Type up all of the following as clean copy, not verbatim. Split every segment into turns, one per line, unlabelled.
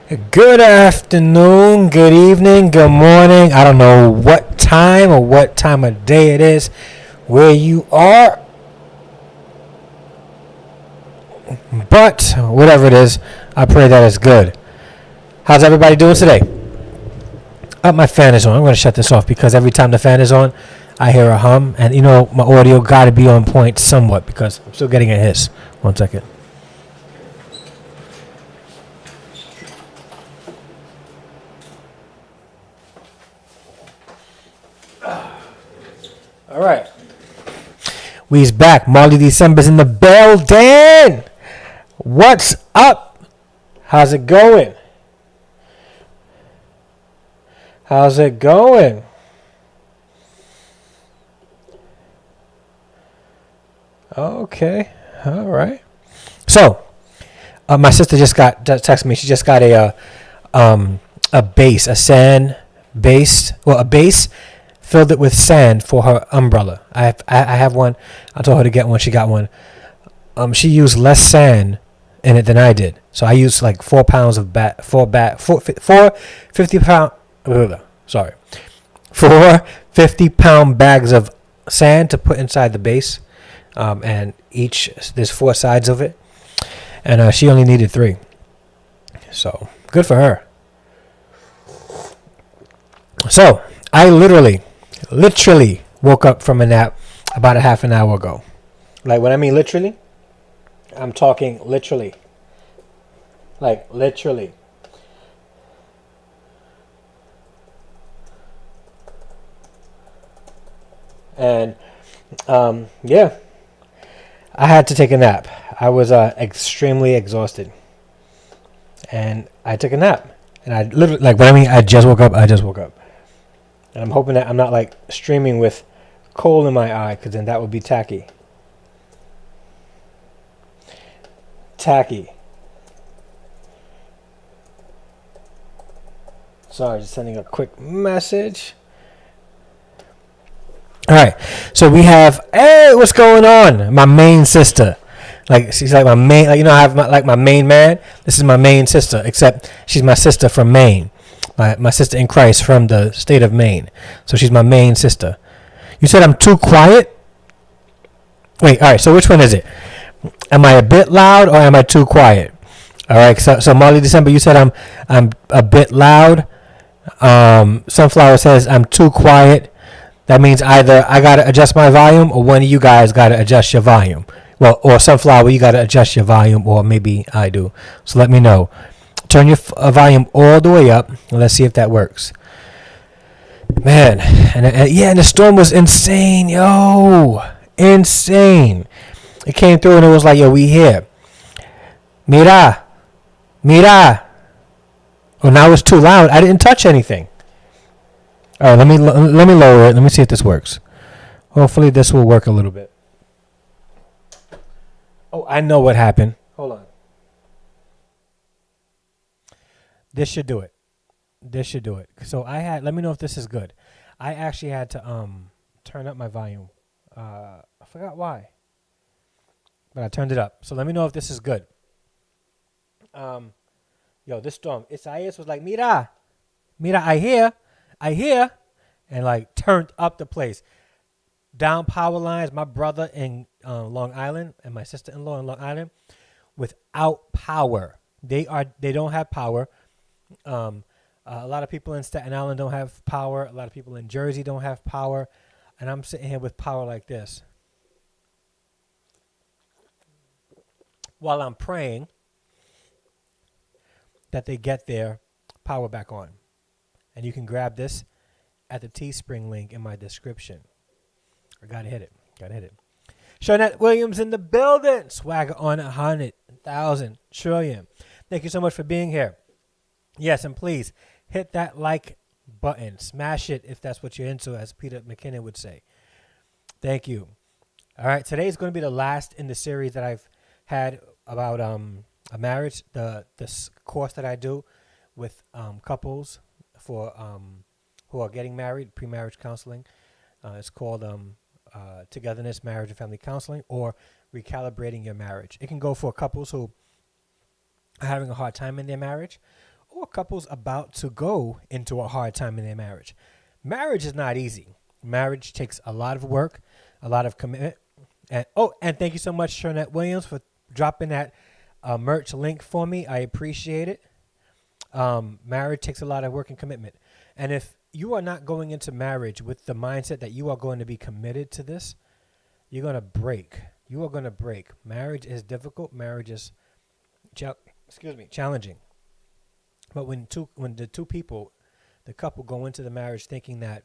Good afternoon, good evening, good morning. I don't know what time or what time of day it is where you are, but whatever it is, I pray that it's good. How's everybody doing today? My fan is on. I'm going to shut this off because every time the fan is on, I hear a hum, and you know my audio got to be on point somewhat because I'm still getting a hiss. 1 second. All right. We's back. Molly December's in the building. What's up? How's it going? How's it going? Okay. All right. So, my sister just texted me. She just got a base, a sand base. Well, a base. Filled it with sand for her umbrella. I have one. I told her to get one. She got one. She used less sand in it than I did. So I used like 4 pounds of four 50-pound. Sorry, 4 50-pound bags of sand to put inside the base. And there's 4 sides of it, and she only needed 3. So good for her. So I literally woke up from a nap about a half an hour ago. Like, when I mean literally, I'm talking literally. Like, literally. And, yeah. I had to take a nap. I was extremely exhausted. And I took a nap. And I literally, like, when I mean I just woke up. And I'm hoping that I'm not like streaming with coal in my eye, because then that would be tacky. Sorry, just sending a quick message. All right, so we have, hey, what's going on? My main sister. Like, she's like my main, like, you know, I have my main man. This is my main sister, except she's my sister from Maine. My sister in Christ from the state of Maine. So she's my main sister. You said I'm too quiet? Wait, all right, so which one is it? Am I a bit loud or am I too quiet? All right, so Molly December, you said I'm a bit loud. Sunflower says I'm too quiet. That means either I got to adjust my volume or one of you guys got to adjust your volume. Well, or Sunflower, you got to adjust your volume, or maybe I do. So let me know. Turn your volume all the way up, and let's see if that works. Man, and yeah, and the storm was insane, yo. Insane. It came through, and it was like, yo, we here. Mira. Oh, now it's too loud. I didn't touch anything. All right, let me lower it. Let me see if this works. Hopefully this will work a little bit. Oh, I know what happened. Hold on. This should do it. So let me know if this is good. I actually had to turn up my volume. I forgot why, but I turned it up. So let me know if this is good. Yo, this storm, Isaias was like, Mira, I hear, and like turned up the place. Down power lines, my brother in Long Island and my sister-in-law in Long Island, without power. They don't have power. A lot of people in Staten Island don't have power. A lot of people in Jersey don't have power. And I'm sitting here with power like this while I'm praying that they get their power back on. And you can grab this at the Teespring link in my description. I gotta hit it. Shawnette Williams in the building. Swagger on 100,000 trillion. Thank you so much for being here. Yes, and please hit that like button. Smash it if that's what you're into, as Peter McKinnon would say. Thank you. All right, today's going to be the last in the series that I've had about a marriage. This course that I do with couples for who are getting married, pre-marriage counseling. It's called Two-Getherness, Marriage and Family Counseling, or Recalibrating Your Marriage. It can go for couples who are having a hard time in their marriage, for couples about to go into a hard time in their marriage. Marriage is not easy. Marriage takes a lot of work, a lot of commitment. And thank you so much, Shernette Williams, for dropping that merch link for me. I appreciate it. Marriage takes a lot of work and commitment. And if you are not going into marriage with the mindset that you are going to be committed to this, you're going to break. You are going to break. Marriage is difficult. Marriage is challenging. But when the two people, the couple, go into the marriage thinking that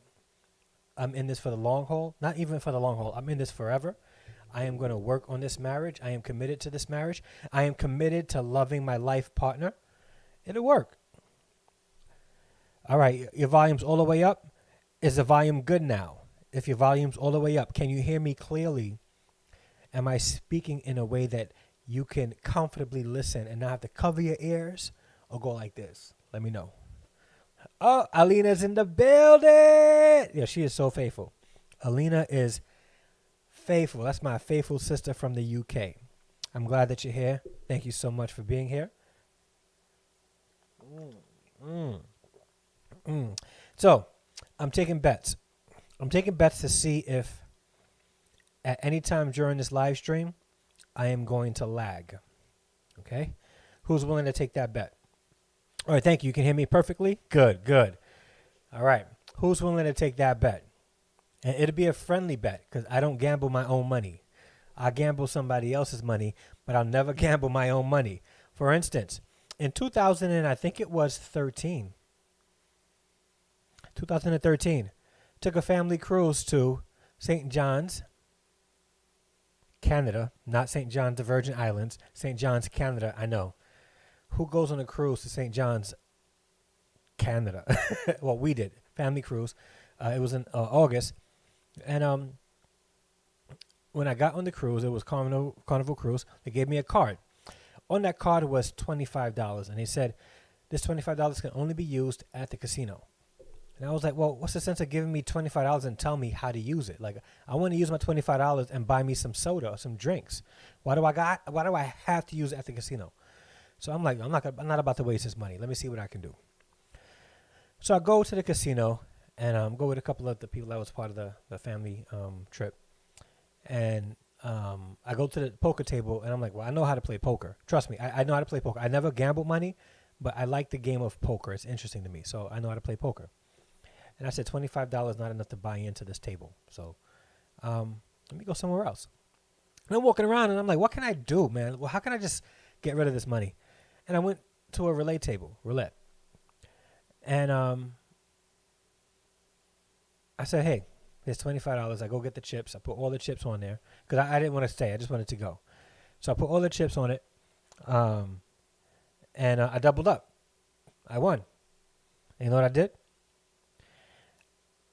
I'm in this for the long haul, not even for the long haul, I'm in this forever. I am going to work on this marriage. I am committed to this marriage. I am committed to loving my life partner. It'll work. All right, your volume's all the way up. Is the volume good now? If your volume's all the way up, can you hear me clearly? Am I speaking in a way that you can comfortably listen and not have to cover your ears or go like this? Let me know. Oh, Alina's in the building. Yeah, she is so faithful. Alina is faithful. That's my faithful sister from the UK. I'm glad that you're here. Thank you so much for being here. So, I'm taking bets. I'm taking bets to see if at any time during this live stream, I am going to lag. Okay? Who's willing to take that bet? All right, thank you. You can hear me perfectly? Good, good. All right. Who's willing to take that bet? And it'll be a friendly bet because I don't gamble my own money. I gamble somebody else's money, but I'll never gamble my own money. For instance, in 2013, took a family cruise to St. John's, Canada, not St. John's, the Virgin Islands, St. John's, Canada. I know. Who goes on a cruise to St. John's, Canada? Well, we did. Family cruise. It was in August. And when I got on the cruise, it was Carnival Cruise. They gave me a card. On that card was $25. And they said, this $25 can only be used at the casino. And I was like, well, what's the sense of giving me $25 and tell me how to use it? Like, I want to use my $25 and buy me some soda or some drinks. Why do I have to use it at the casino? So I'm like, I'm not about to waste this money. Let me see what I can do. So I go to the casino and go with a couple of the people that was part of the family trip. And I go to the poker table and I'm like, well, I know how to play poker. Trust me, I know how to play poker. I never gamble money, but I like the game of poker. It's interesting to me. So I know how to play poker. And I said, $25 not enough to buy into this table. So let me go somewhere else. And I'm walking around and I'm like, what can I do, man? Well, how can I just get rid of this money? And I went to a roulette table. And I said, hey, here's $25. I go get the chips. I put all the chips on there because I didn't want to stay. I just wanted to go. So I put all the chips on it. And I doubled up. I won. And you know what I did?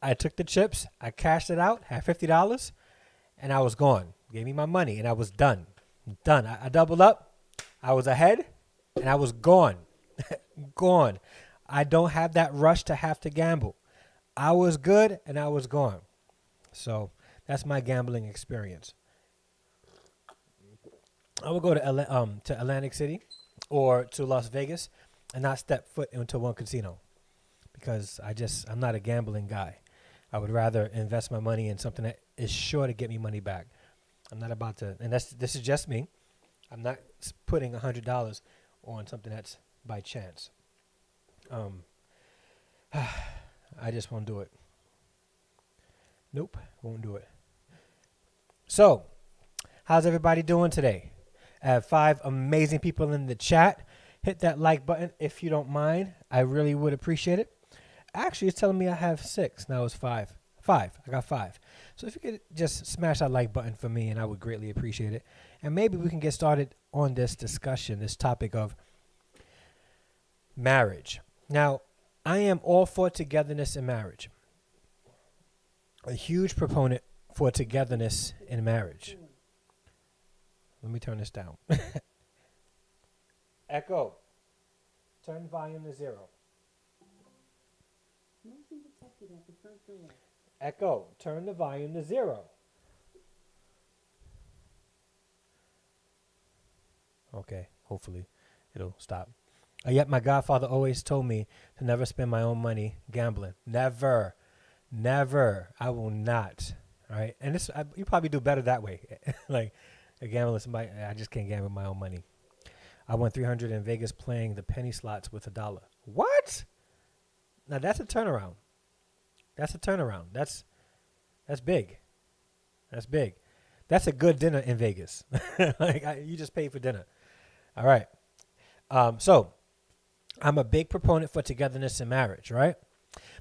I took the chips. I cashed it out. Had $50. And I was gone. Gave me my money. And I was done. Done. I doubled up. I was ahead. And I was gone. Gone. I don't have that rush to have to gamble. I was good and I was gone. So that's my gambling experience. I would go to Atlantic City or to Las Vegas and not step foot into one casino because I'm not a gambling guy. I would rather invest my money in something that is sure to get me money back. I'm not about to, and this is just me. I'm not putting $100 on something that's by chance. I just won't do it. Nope, won't do it. So, how's everybody doing today? I have 5 amazing people in the chat. Hit that like button if you don't mind. I really would appreciate it. Actually, it's telling me I have 6. Now it's 5. 5. I got 5. So if you could just smash that like button for me, and I would greatly appreciate it. And maybe we can get started on this discussion, this topic of marriage. Now, I am all for togetherness in marriage. A huge proponent for togetherness in marriage. Let me turn this down. Echo. Turn volume to 0. Echo. Turn the volume to 0. Okay. Hopefully it'll stop. Yet my godfather always told me to never spend my own money gambling. Never. Never. I will not. All right. And you probably do better that way. Like a gambling somebody, I just can't gamble my own money. I won 300 in Vegas playing the penny slots with $1. What? Now that's a turnaround. That's a turnaround. That's big. That's big. That's a good dinner in Vegas. You just paid for dinner. All right. So I'm a big proponent for togetherness in marriage, right?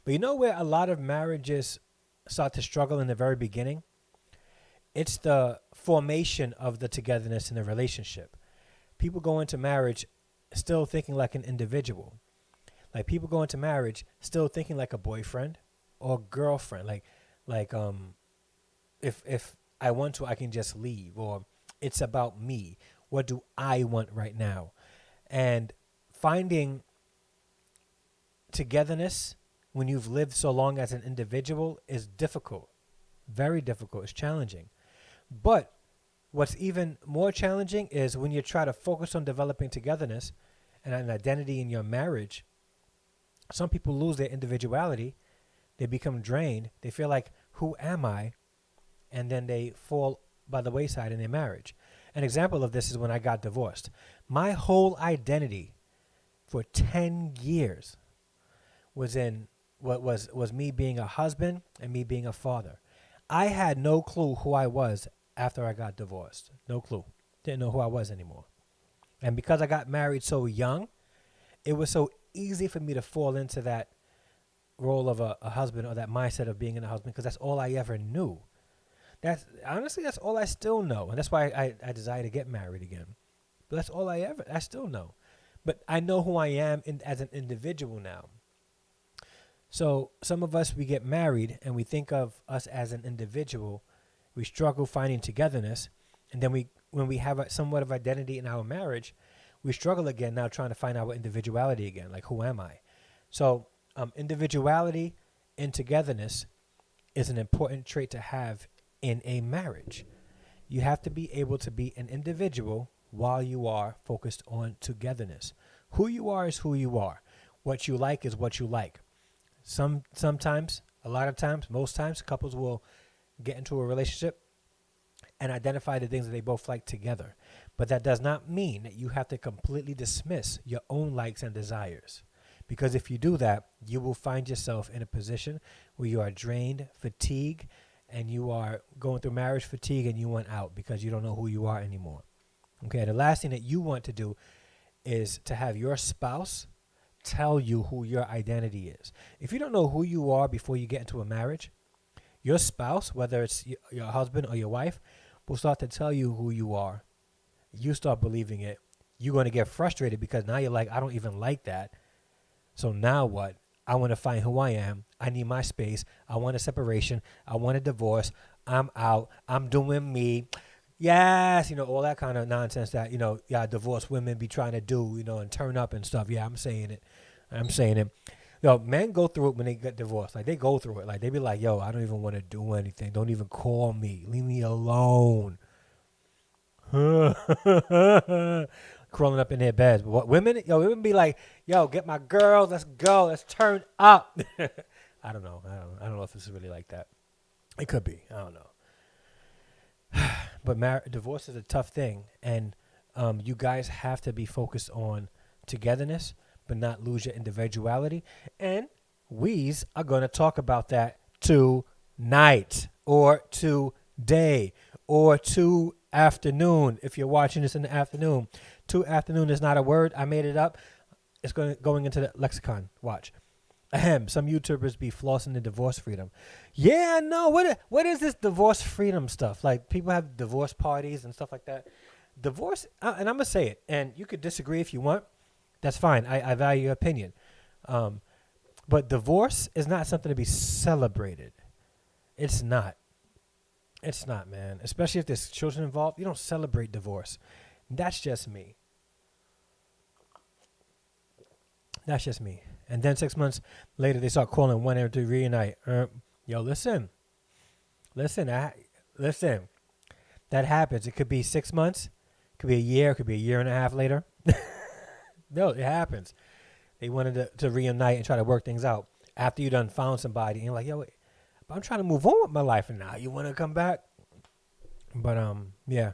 But you know where a lot of marriages start to struggle in the very beginning? It's the formation of the togetherness in the relationship. People go into marriage still thinking like an individual. Like people go into marriage still thinking like a boyfriend or girlfriend. If I want to, I can just leave, or it's about me. What do I want right now? And finding togetherness when you've lived so long as an individual is difficult, very difficult. It's challenging. But what's even more challenging is when you try to focus on developing togetherness and an identity in your marriage. Some people lose their individuality. They become drained. They feel like, who am I? And then they fall by the wayside in their marriage. An example of this is when I got divorced. My whole identity for 10 years was in what was me being a husband and me being a father. I had no clue who I was after I got divorced. No clue. Didn't know who I was anymore. And because I got married so young, it was so easy for me to fall into that role of a husband, or that mindset of being a husband, because that's all I ever knew. That's all I still know. And that's why I desire to get married again. But that's all I still know. But I know who I am as an individual now. So some of us, we get married and we think of us as an individual. We struggle finding togetherness. And then when we have somewhat of identity in our marriage, we struggle again now trying to find our individuality again. Like, who am I? So individuality and togetherness is an important trait to have in a marriage. You have to be able to be an individual while you are focused on togetherness. Who you are is who you are. What you like is what you like. Sometimes, a lot of times, most times, couples will get into a relationship and identify the things that they both like together. But that does not mean that you have to completely dismiss your own likes and desires. Because if you do that, you will find yourself in a position where you are drained, fatigued, and you are going through marriage fatigue, and you want out because you don't know who you are anymore. Okay, the last thing that you want to do is to have your spouse tell you who your identity is. If you don't know who you are before you get into a marriage, your spouse, whether it's your husband or your wife, will start to tell you who you are. You start believing it. You're going to get frustrated because now you're like, I don't even like that. So now what? I want to find who I am. I need my space. I want a separation. I want a divorce. I'm out. I'm doing me. Yes, all that kind of nonsense that, divorced women be trying to do, and turn up and stuff. Yeah, I'm saying it. Men go through it when they get divorced. Like, they go through it. Like, they be like, yo, I don't even want to do anything. Don't even call me. Leave me alone. Crawling up in their beds. But women be like, yo, get my girls. Let's go. Let's turn up. I don't know. I don't know if it's really like that. It could be. I don't know. But divorce is a tough thing, and you guys have to be focused on togetherness, but not lose your individuality. And we's are going to talk about that tonight, or today, or afternoon. If you're watching this in the afternoon, afternoon is not a word. I made it up. It's going into the lexicon. Watch. Some YouTubers be flossing the divorce freedom. Yeah, no. What is this divorce freedom stuff? Like, people have divorce parties and stuff like that. Divorce, and I'm gonna say it, and you could disagree if you want. That's fine. I value your opinion. But divorce is not something to be celebrated. It's not. It's not, man. Especially if there's children involved. You don't celebrate divorce. That's just me. That's just me. And then 6 months later, they start calling one to reunite. Yo, listen. That happens. It could be 6 months. It could be a year. It could be a year and a half later. No, it happens. They wanted to reunite and try to work things out after you done found somebody and you're like, yo, wait, but I'm trying to move on with my life and now you want to come back. But yeah.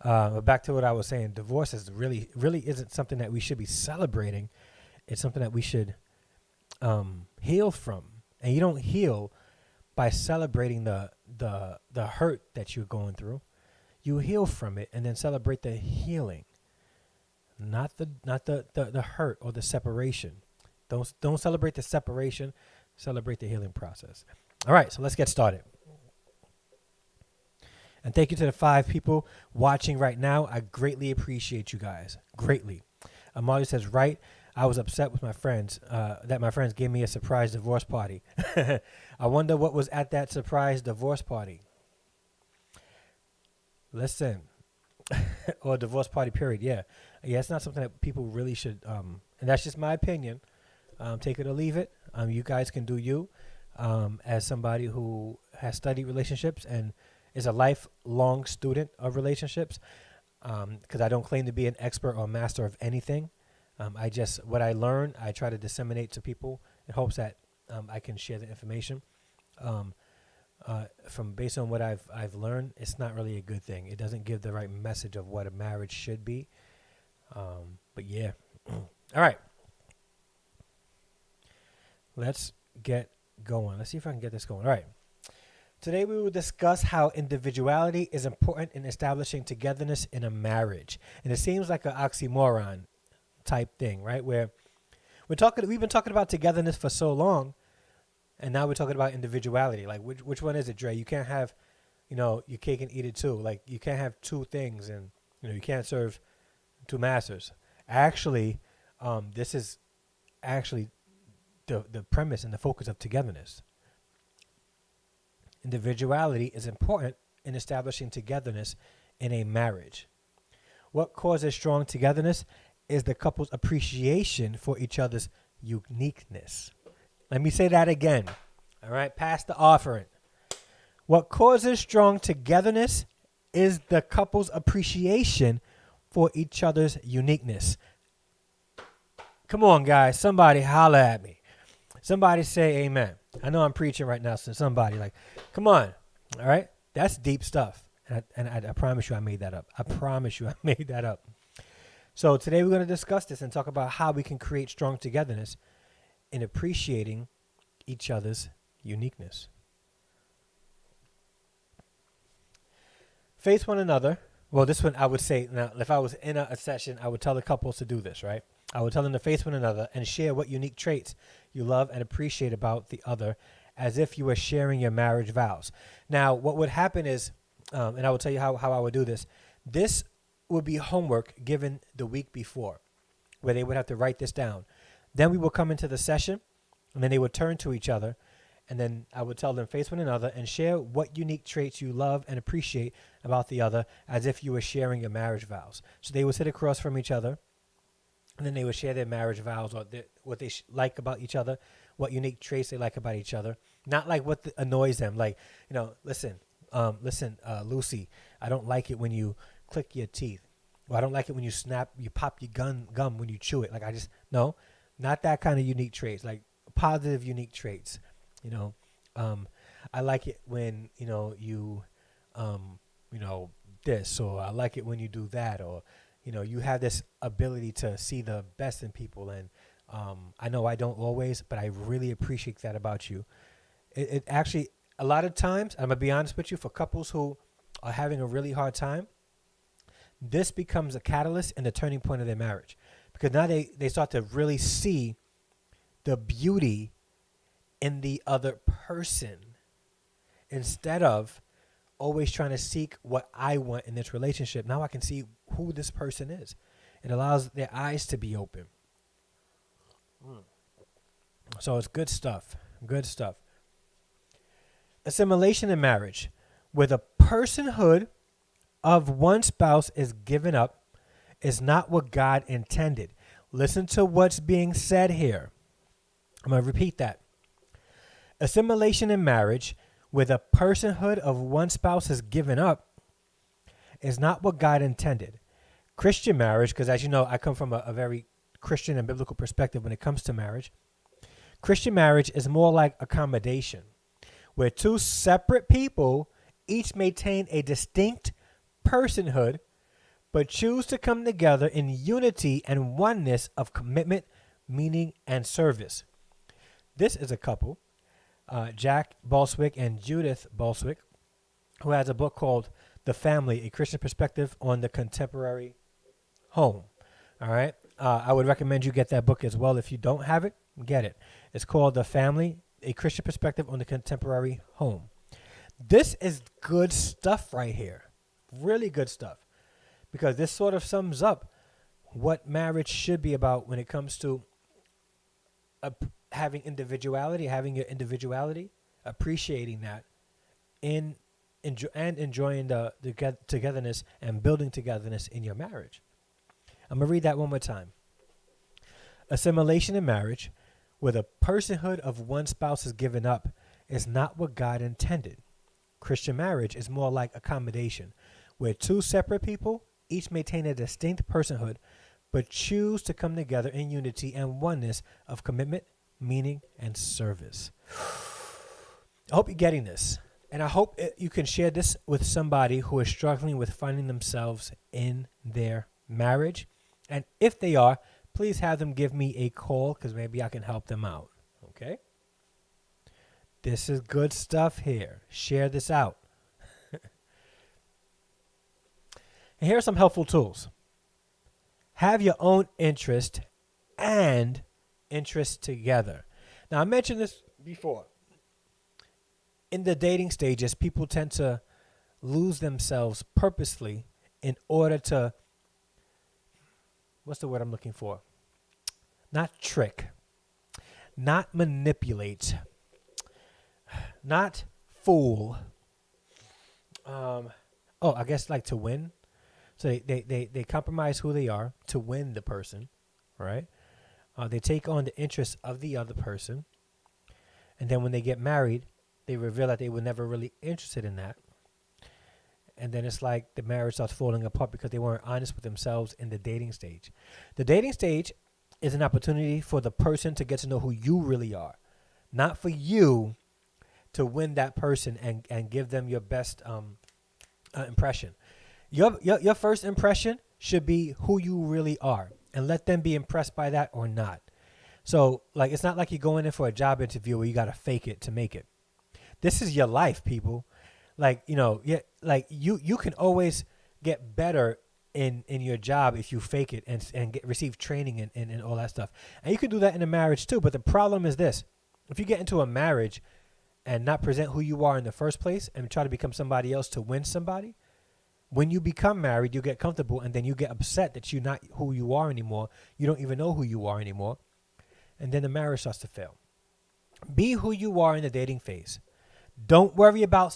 But back to what I was saying, divorce is really isn't something that we should be celebrating. It's something that we should heal from. And you don't heal by celebrating the hurt that you're going through. You heal from it and then celebrate the healing, not the hurt or the separation. Don't celebrate the separation. Celebrate the healing process. All right, so let's get started. And thank you to the 5 people watching right now. I greatly appreciate you guys. Greatly. Amalia says, right, I was upset with my friends that my friends gave me a surprise divorce party. I wonder what was at that surprise divorce party. Listen. Or divorce party, period. Yeah. Yeah, it's not something that people really should, and that's just my opinion. Take it or leave it. You guys can do you as somebody who has studied relationships and is a lifelong student of relationships, because I don't claim to be an expert or master of anything. What I learn, I try to disseminate to people in hopes that I can share the information. From based on what I've learned, it's not really a good thing. It doesn't give the right message of what a marriage should be. But yeah. All right. Let's get going. Let's see if I can get this going. All right. Today we will discuss how individuality is important in establishing togetherness in a marriage. And it seems like an oxymoron type thing, right? Where we've been talking about togetherness for so long, and now we're talking about individuality. Like which one is it, Dre? You can't have, your cake and eat it too. Like you can't have 2 things, and you can't serve 2 masters. Actually, this is actually the premise and the focus of togetherness. Individuality is important in establishing togetherness in a marriage. What causes strong togetherness is the couple's appreciation for each other's uniqueness. Let me say that again. All right, pass the offering. What causes strong togetherness is the couple's appreciation for each other's uniqueness. Come on, guys. Somebody holler at me. Somebody say amen. I know I'm preaching right now, so somebody come on. All right? That's deep stuff. And I promise you I made that up. I promise you I made that up. So today we're going to discuss this and talk about how we can create strong togetherness in appreciating each other's uniqueness. Face one another. Well, this one I would say, now, if I was in a session, I would tell the couples to do this, right? I would tell them to face one another and share what unique traits you love and appreciate about the other, as if you were sharing your marriage vows. Now, what would happen is, and I will tell you how I would do this. This would be homework given the week before, where they would have to write this down. Then we would come into the session, and then they would turn to each other, and then I would tell them face one another and share what unique traits you love and appreciate about the other, as if you were sharing your marriage vows. So they would sit across from each other, and then they would share their marriage vows or what they like about each other, what unique traits they like about each other. Not like what annoys them. Like, listen, Lucy, I don't like it when you click your teeth. Or I don't like it when you pop your gum when you chew it. Like no, not that kind of unique traits. Like positive unique traits. I like it when, you this, or I like it when you do that, or you have this ability to see the best in people. And I know I don't always, but I really appreciate that about you. It actually, a lot of times, I'm going to be honest with you, for couples who are having a really hard time, this becomes a catalyst and the turning point of their marriage. Because now they start to really see the beauty in the other person instead of always trying to seek what I want in this relationship. Now I can see who this person is. It allows their eyes to be open. So it's good stuff. Good stuff. Assimilation in marriage, where the personhood of one spouse is given up, is not what God intended. Listen to what's being said here. I'm going to repeat that. Assimilation in marriage, where the personhood of one spouse is given up, is not what God intended. Christian marriage, because as you know, I come from a very Christian and biblical perspective when it comes to marriage. Christian marriage is more like accommodation, where two separate people each maintain a distinct personhood, but choose to come together in unity and oneness of commitment, meaning, and service. This is a couple, Jack Balswick and Judith Balswick, who has a book called The Family, A Christian Perspective on the Contemporary Home. All right. I would recommend you get that book as well. If you don't have it, get it. It's called The Family, A Christian Perspective on the Contemporary Home. This is good stuff right here. Really good stuff. Because this sort of sums up what marriage should be about when it comes to having individuality, appreciating that, and enjoying the togetherness and building togetherness in your marriage. I'm going to read that one more time. Assimilation in marriage, where the personhood of one spouse is given up, is not what God intended. Christian marriage is more like accommodation, where two separate people each maintain a distinct personhood, but choose to come together in unity and oneness of commitment, meaning, and service. I hope you're getting this. And I hope you can share this with somebody who is struggling with finding themselves in their marriage. And if they are, please have them give me a call because maybe I can help them out. Okay? This is good stuff here. Share this out. And here are some helpful tools. Have your own interest and interest together. Now, I mentioned this before. In the dating stages, people tend to lose themselves purposely in order to, what's the word I'm looking for? Not trick, not manipulate, not fool. I guess like to win. So they compromise who they are to win the person, right? They take on the interests of the other person. And then when they get married, they reveal that they were never really interested in that. And then it's like the marriage starts falling apart because they weren't honest with themselves in the dating stage. The dating stage is an opportunity for the person to get to know who you really are, not for you to win that person and give them your best impression. Your first impression should be who you really are, and let them be impressed by that or not. So, like, it's not like you're going in for a job interview where you got to fake it to make it. This is your life, people. Like, you can always get better in your job if you fake it and receive training and all that stuff. And you can do that in a marriage too. But the problem is this: if you get into a marriage and not present who you are in the first place and try to become somebody else to win somebody, when you become married, you get comfortable and then you get upset that you're not who you are anymore. You don't even know who you are anymore. And then the marriage starts to fail. Be who you are in the dating phase. Don't worry about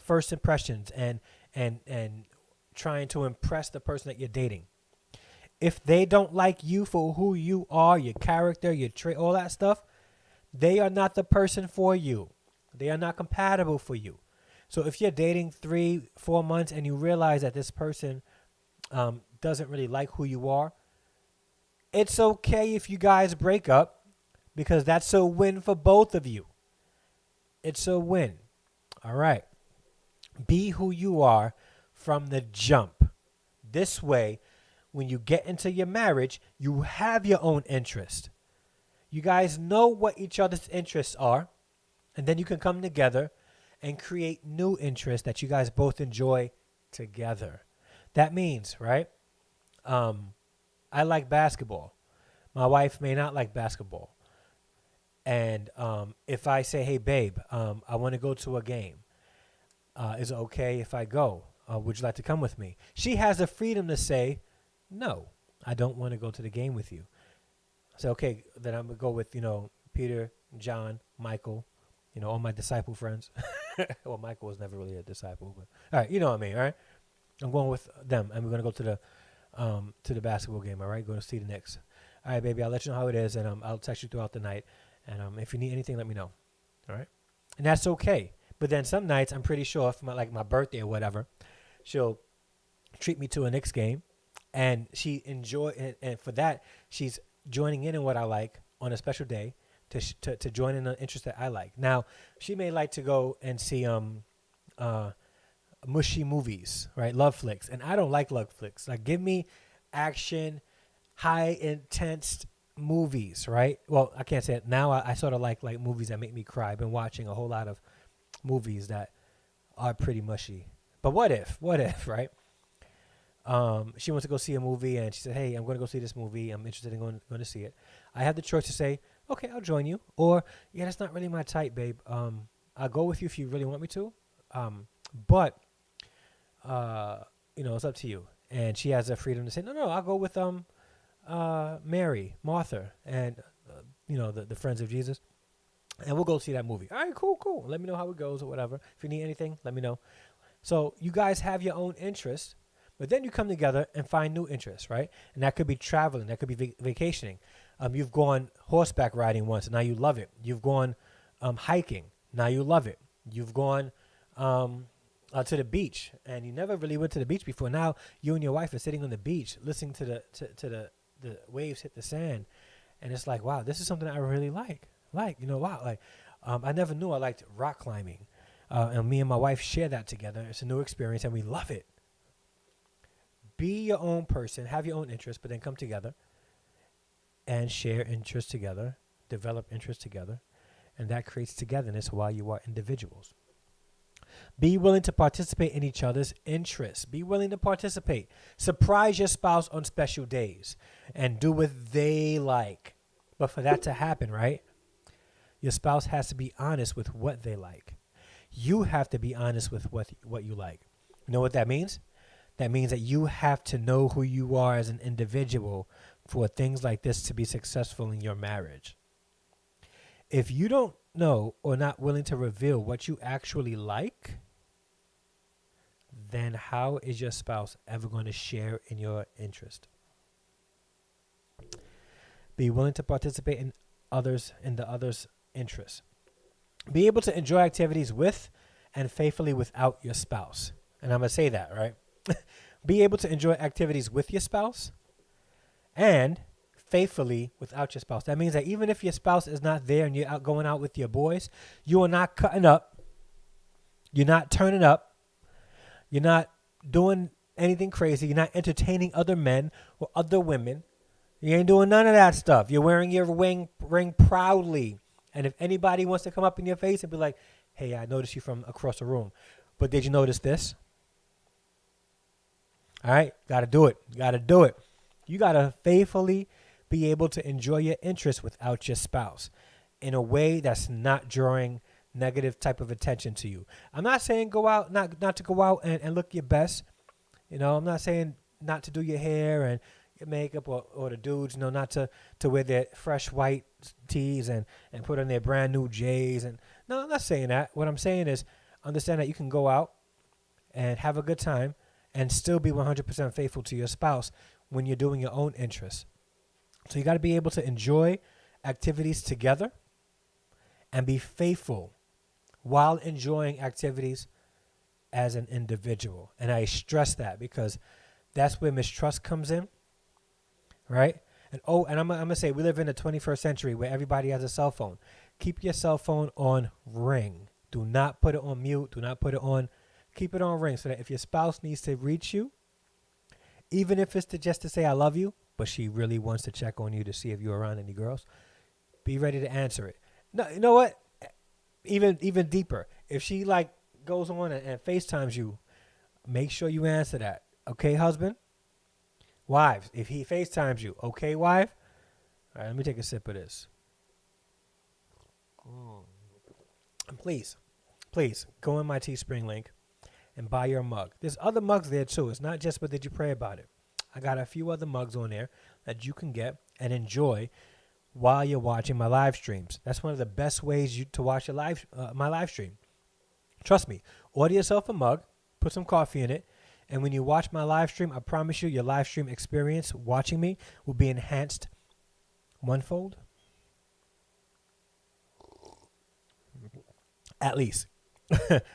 first impressions and trying to impress the person that you're dating. If they don't like you for who you are, your character, your trait, all that stuff, they are not the person for you. They are not compatible for you. So if you're dating 3-4 months and you realize that this person doesn't really like who you are, it's okay if you guys break up because that's a win for both of you. It's a win. All right. Be who you are from the jump. This way, when you get into your marriage, you have your own interest. You guys know what each other's interests are, and then you can come together and create new interests that you guys both enjoy together. That means, right? I like basketball. My wife may not like basketball. And if I say, hey, babe, I want to go to a game. Is it okay if I go? Would you like to come with me? She has the freedom to say, no, I don't want to go to the game with you. I say, okay, then I'm going to go with, Peter, John, Michael, all my disciple friends. Well, Michael was never really a disciple, but all right, you know what I mean, all right? I'm going with them, and we're going to go to the basketball game, all right? Going to see the Knicks. All right, baby, I'll let you know how it is, and I'll text you throughout the night. And if you need anything, let me know, all right? And that's okay. But then some nights, I'm pretty sure, for my birthday or whatever, she'll treat me to a Knicks game, and she and for that, she's joining in what I like on a special day to join in an interest that I like. Now, she may like to go and see mushy movies, right? Love flicks. And I don't like love flicks. Like, give me action, high intense movies, right? Well, I can't say it now. I sort of like movies that make me cry. I've been watching a whole lot of movies that are pretty mushy. But what if, right? She wants to go see a movie, and she said, hey, I'm going to go see this movie. I'm interested in going to see it. I have the choice to say, okay, I'll join you. Or, yeah, that's not really my type, babe. I'll go with you if you really want me to. But, it's up to you. And she has the freedom to say, no, I'll go with Mary, Martha, and, the friends of Jesus. And we'll go see that movie. All right, cool. Let me know how it goes or whatever. If you need anything, let me know. So you guys have your own interests, but then you come together and find new interests, right? And that could be traveling. That could be vacationing. You've gone horseback riding once, and now you love it. You've gone hiking. Now you love it. You've gone to the beach, and you never really went to the beach before. Now you and your wife are sitting on the beach, listening to the waves hit the sand, and it's like, wow, this is something I really like. I never knew I liked rock climbing. And me and my wife share that together. It's a new experience, and we love it. Be your own person, have your own interests, but then come together and share interests together, develop interests together, and that creates togetherness while you are individuals. Be willing to participate in each other's interests. Be willing to participate. Surprise your spouse on special days and do what they like. But for that to happen, right, your spouse has to be honest with what they like. You have to be honest with what you like. You know what that means? That means that you have to know who you are as an individual for things like this to be successful in your marriage. If you don't know or not willing to reveal what you actually like, then how is your spouse ever going to share in your interest? Be willing to participate in the other's interests. Be able to enjoy activities with and faithfully without your spouse. And I'm going to say that, right? Be able to enjoy activities with your spouse and faithfully without your spouse. That means that even if your spouse is not there and you're going out with your boys, you are not cutting up. You're not turning up. You're not doing anything crazy. You're not entertaining other men or other women. You ain't doing none of that stuff. You're wearing your ring proudly. And if anybody wants to come up in your face and be like, hey, I noticed you from across the room, but did you notice this? All right, got to do it. You got to faithfully be able to enjoy your interests without your spouse in a way that's not drawing negative type of attention to you. I'm not saying go out, not to go out and look your best. I'm not saying not to do your hair and your makeup or the dudes, not to wear their fresh white tees and put on their brand new J's. And no, I'm not saying that. What I'm saying is understand that you can go out and have a good time and still be 100% faithful to your spouse when you're doing your own interests. So you got to be able to enjoy activities together and be faithful while enjoying activities as an individual. And I stress that because that's where mistrust comes in, right? And I'm going to say we live in the 21st century where everybody has a cell phone. Keep your cell phone on ring. Do not put it on mute. Do not put it on. Keep it on ring so that if your spouse needs to reach you, even if it's just to say I love you, but she really wants to check on you to see if you're around any girls, be ready to answer it. No, you know what? Even deeper. If she goes on and FaceTimes you, make sure you answer that. Okay, husband? Wives, if he FaceTimes you, okay, wife? All right, let me take a sip of this. And please, go in my Teespring link and buy your mug. There's other mugs there too. It's not just, but did you pray about it? I got a few other mugs on there that you can get and enjoy while you're watching my live streams. That's one of the best ways to watch my live stream. Trust me. Order yourself a mug, put some coffee in it, and when you watch my live stream, I promise you your live stream experience watching me will be enhanced onefold. At least.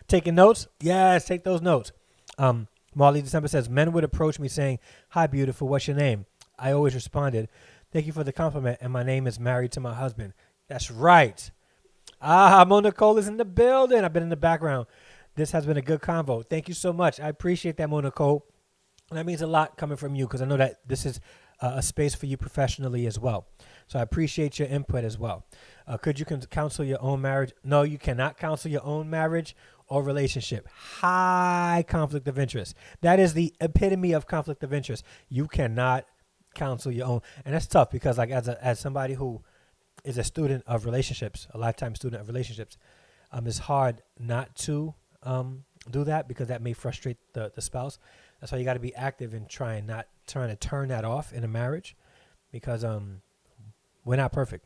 Taking notes? Yes, take those notes. Marley December says, men would approach me saying, hi, beautiful, what's your name? I always responded, Thank you for the compliment. And my name is married to my husband. That's right. Mona Cole is in the building. I've been in the background. This has been a good convo. Thank you so much. I appreciate that, Mona Cole. And that means a lot coming from you because I know that this is a space for you professionally as well. So I appreciate your input as well. Could you counsel your own marriage? No, you cannot counsel your own marriage or relationship. High conflict of interest. That is the epitome of conflict of interest. You cannot counsel your own. And that's tough because like as somebody who is a student of relationships, a lifetime student of relationships, it's hard not to do that because that may frustrate the spouse. That's why you got to be active in trying to turn that off in a marriage because we're not perfect.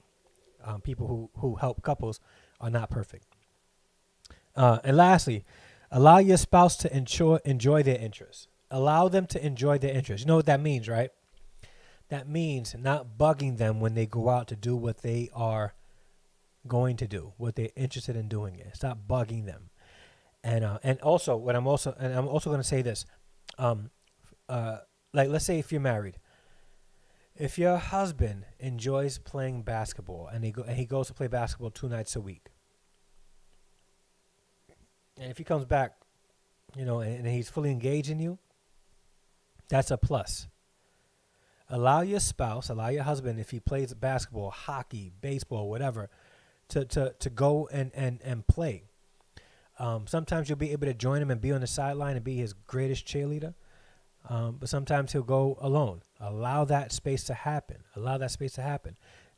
People who help couples are not perfect. And lastly, allow your spouse to enjoy their interests. Allow them to enjoy their interests. You know what that means, right? That means not bugging them when they go out to do what they are going to do, what they're interested in doing. Stop bugging them. And also, I'm also going to say this. Like, let's say if you're married, if your husband enjoys playing basketball and he goes to play basketball 2 nights a week, and if he comes back, and he's fully engaged in you, that's a plus. Allow your spouse, allow your husband, if he plays basketball, hockey, baseball, whatever, to go and play. Sometimes you'll be able to join him and be on the sideline and be his greatest cheerleader. But sometimes he'll go alone. Allow that space to happen.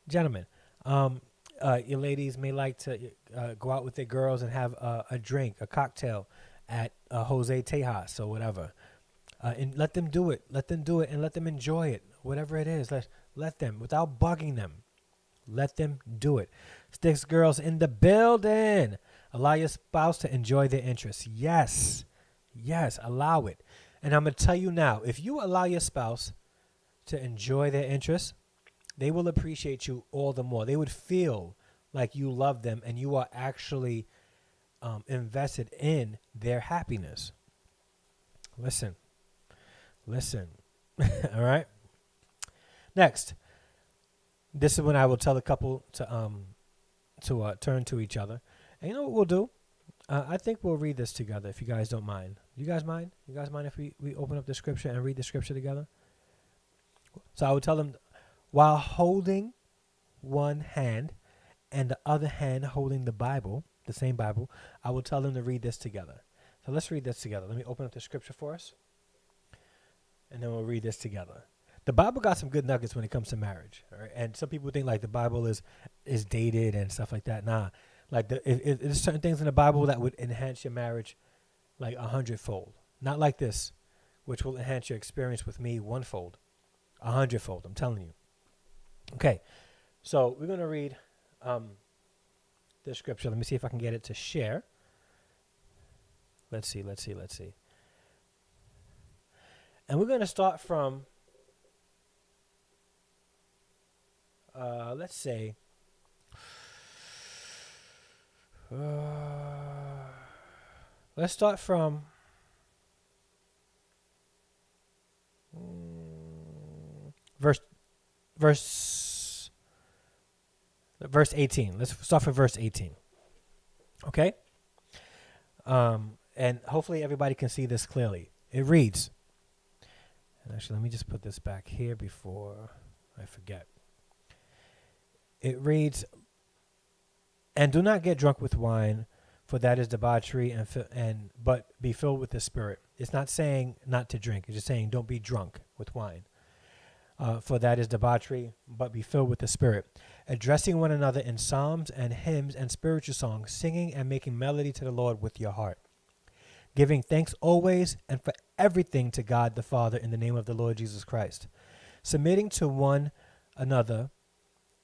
Gentlemen, your ladies may like to go out with their girls and have a drink, a cocktail at Jose Tejas or whatever. And let them do it. Let them do it and let them enjoy it. Whatever it is, let them, without bugging them. Let them do it. Sticks girls in the building. Allow your spouse to enjoy their interests. Yes, allow it. And I'm going to tell you now, if you allow your spouse to enjoy their interests, they will appreciate you all the more. They would feel like you love them and you are actually invested in their happiness. Listen. All right. Next, this is when I will tell the couple to turn to each other. And you know what we'll do? I think we'll read this together if you guys don't mind. You guys mind? You guys mind if we open up the scripture and read the scripture together? So I would tell them, while holding one hand and the other hand holding the Bible, the same Bible, I will tell them to read this together. So let's read this together. Let me open up the scripture for us. And then we'll read this together. The Bible got some good nuggets when it comes to marriage. All right? And some people think like the Bible is dated and stuff like that. Nah. Like there's certain things in the Bible that would enhance your marriage like 100-fold. Not like this, which will enhance your experience with me 1-fold, 100-fold. I'm telling you. Okay, so we're gonna read the scripture. Let me see if I can get it to share. Let's see. And we're gonna start from let's say. Let's start from verse 18. Let's start with verse 18. Okay? And hopefully everybody can see this clearly. It reads, and actually let me just put this back here before I forget. It reads, and do not get drunk with wine, for that is debauchery, but be filled with the Spirit. It's not saying not to drink. It's just saying don't be drunk with wine. For that is debauchery, but be filled with the Spirit. Addressing one another in psalms and hymns and spiritual songs, singing and making melody to the Lord with your heart. Giving thanks always and for everything to God the Father in the name of the Lord Jesus Christ. Submitting to one another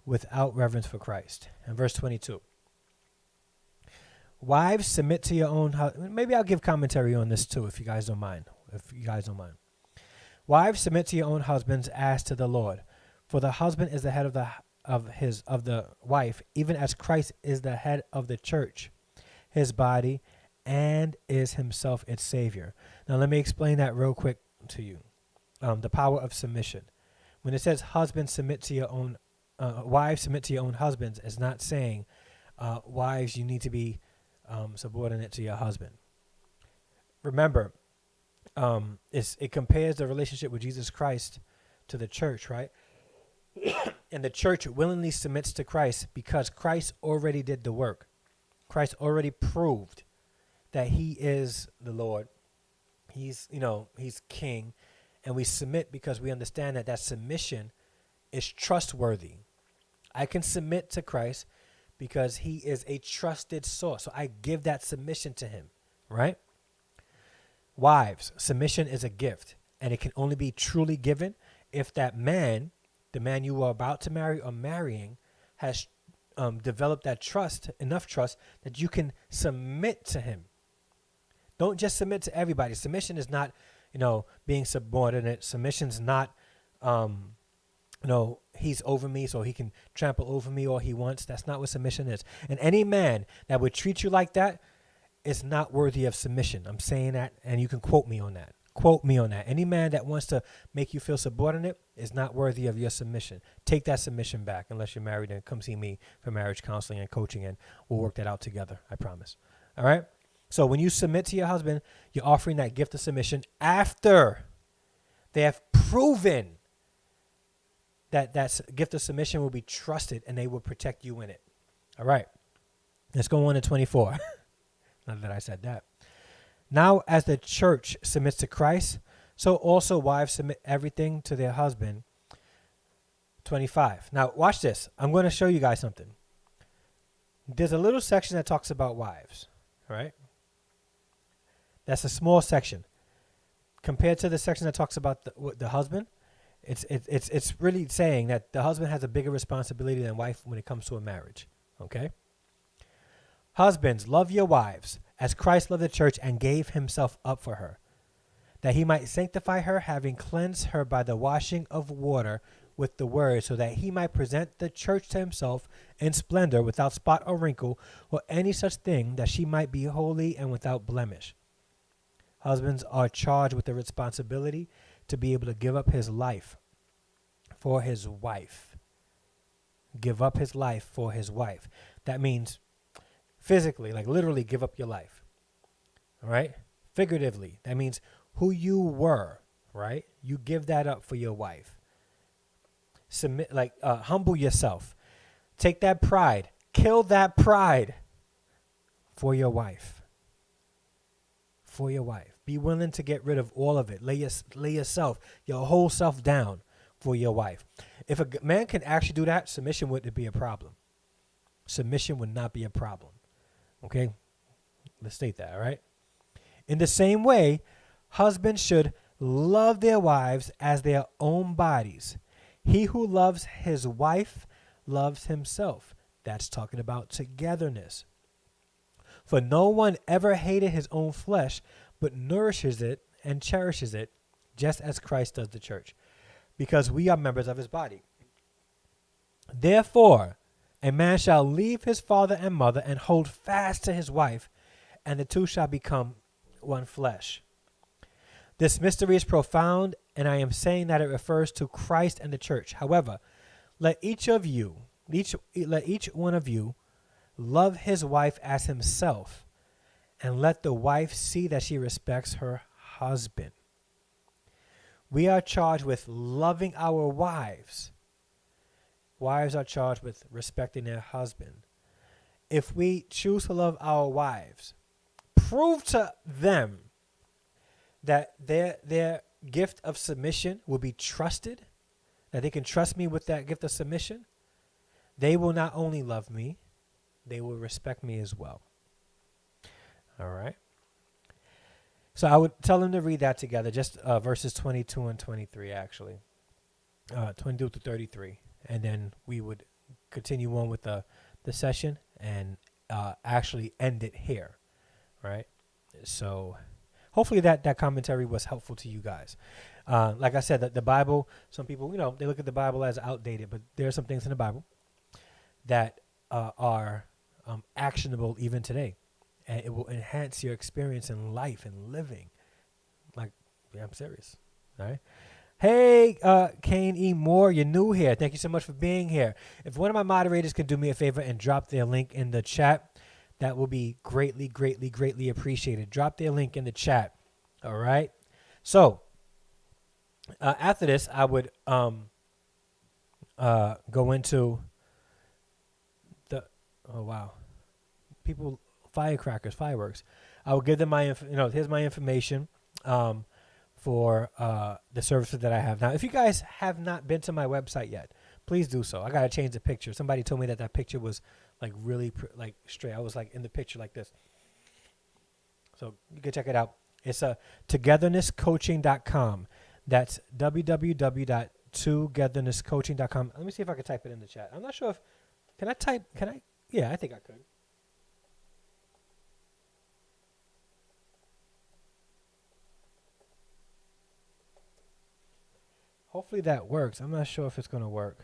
without reverence for Christ. And verse 22. Wives, submit to your own husband. Maybe I'll give commentary on this too, if you guys don't mind. Wives, submit to your own husbands as to the Lord. For the husband is the head of the wife, even as Christ is the head of the church, his body, and is himself its Savior. Now let me explain that real quick to you. The power of submission. When it says husbands submit to your own, wives submit to your own husbands, it's not saying wives you need to be subordinate to your husband. Remember, it compares the relationship with Jesus Christ to the church, right? And the church willingly submits to Christ because Christ already did the work. Christ already proved that he is the Lord. He's king. And we submit because we understand that submission is trustworthy. I can submit to Christ because he is a trusted source. So I give that submission to him, right? Wives, submission is a gift, and it can only be truly given if that man, the man you are about to marry or marrying, has developed that trust, enough trust that you can submit to him. Don't just submit to everybody. Submission is not, being subordinate. Submission's not, he's over me so he can trample over me all he wants. That's not what submission is. And any man that would treat you like that is not worthy of submission. I'm saying that, and you can quote me on that. Quote me on that. Any man that wants to make you feel subordinate is not worthy of your submission. Take that submission back. Unless you're married, and come see me for marriage counseling and coaching, and we'll work that out together. I promise. All right? So when you submit to your husband, you're offering that gift of submission after they have proven that gift of submission will be trusted and they will protect you in it. All right. Let's go on to 24. Not that I said that. Now, as the church submits to Christ, so also wives submit everything to their husband. 25. Now, watch this. I'm going to show you guys something. There's a little section that talks about wives, right? That's a small section. Compared to the section that talks about the husband, it's really saying that the husband has a bigger responsibility than wife when it comes to a marriage, okay? Husbands, love your wives as Christ loved the church and gave himself up for her, that he might sanctify her, having cleansed her by the washing of water with the word, so that he might present the church to himself in splendor, without spot or wrinkle or any such thing, that she might be holy and without blemish. Husbands are charged with the responsibility to be able to give up his life for his wife. Give up his life for his wife. That means physically, like literally give up your life. All right? Figuratively, that means who you were, right? You give that up for your wife. Submit, humble yourself. Take that pride. Kill that pride for your wife. For your wife. Be willing to get rid of all of it. Lay yourself, your whole self down for your wife. If a man can actually do that, submission wouldn't be a problem. Submission would not be a problem. Okay? Let's state that, all right? In the same way, husbands should love their wives as their own bodies. He who loves his wife loves himself. That's talking about togetherness. For no one ever hated his own flesh, but nourishes it and cherishes it, just as Christ does the church, because we are members of his body. Therefore, a man shall leave his father and mother and hold fast to his wife, and the two shall become one flesh. This mystery is profound, and I am saying that it refers to Christ and the church. However, let each one of you love his wife as himself, and let the wife see that she respects her husband. We are charged with loving our wives. Wives are charged with respecting their husband. If we choose to love our wives, prove to them that their gift of submission will be trusted, that they can trust me with that gift of submission. They will not only love me, they will respect me as well. All right. So I would tell them to read that together, just verses 22 and 23, actually. 22 to 33. And then we would continue on with the session and actually end it here. Right. So hopefully that commentary was helpful to you guys. Like I said, the Bible, some people, they look at the Bible as outdated, but there are some things in the Bible that are actionable even today. And it will enhance your experience in life and living. Like, yeah, I'm serious. All right. Hey, Kane E. Moore, you're new here. Thank you so much for being here. If one of my moderators can do me a favor and drop their link in the chat, that will be greatly, greatly, greatly appreciated. Drop their link in the chat. All right. So after this, I would go into the fireworks. I will give them my here's my information for the services that I have now. If you guys have not been to my website yet, please do so. I gotta change the picture. Somebody told me that picture was like really like straight. I was like in the picture like this, so you can check it out. It's togethernesscoaching.com. That's www.togethernesscoaching.com. Let me see if I can type it in the chat. I'm not sure if can I. Yeah, I think I could. Hopefully that works. I'm not sure if it's going to work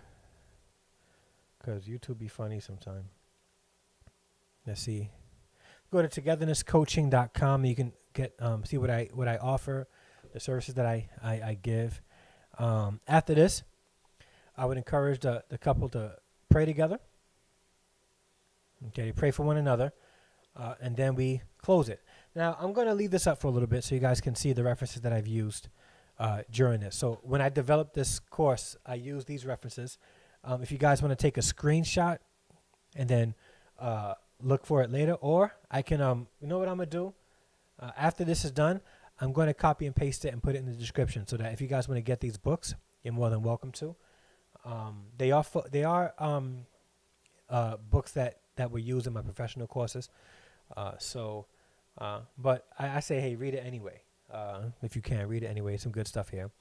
because YouTube be funny sometime. Let's see. Go to togethernesscoaching.com. You can get see what I offer, the services that I give. After this, I would encourage the couple to pray together. Okay, pray for one another, and then we close it. Now, I'm going to leave this up for a little bit so you guys can see the references that I've used during this. So when I developed this course, I used these references. If you guys want to take a screenshot and then look for it later, or I can, you know what I'm going to do? After this is done, I'm going to copy and paste it and put it in the description so that if you guys want to get these books, you're more than welcome to. They are books that were used in my professional courses. But I say, hey, read it anyway. If you can, read it anyway. Some good stuff here.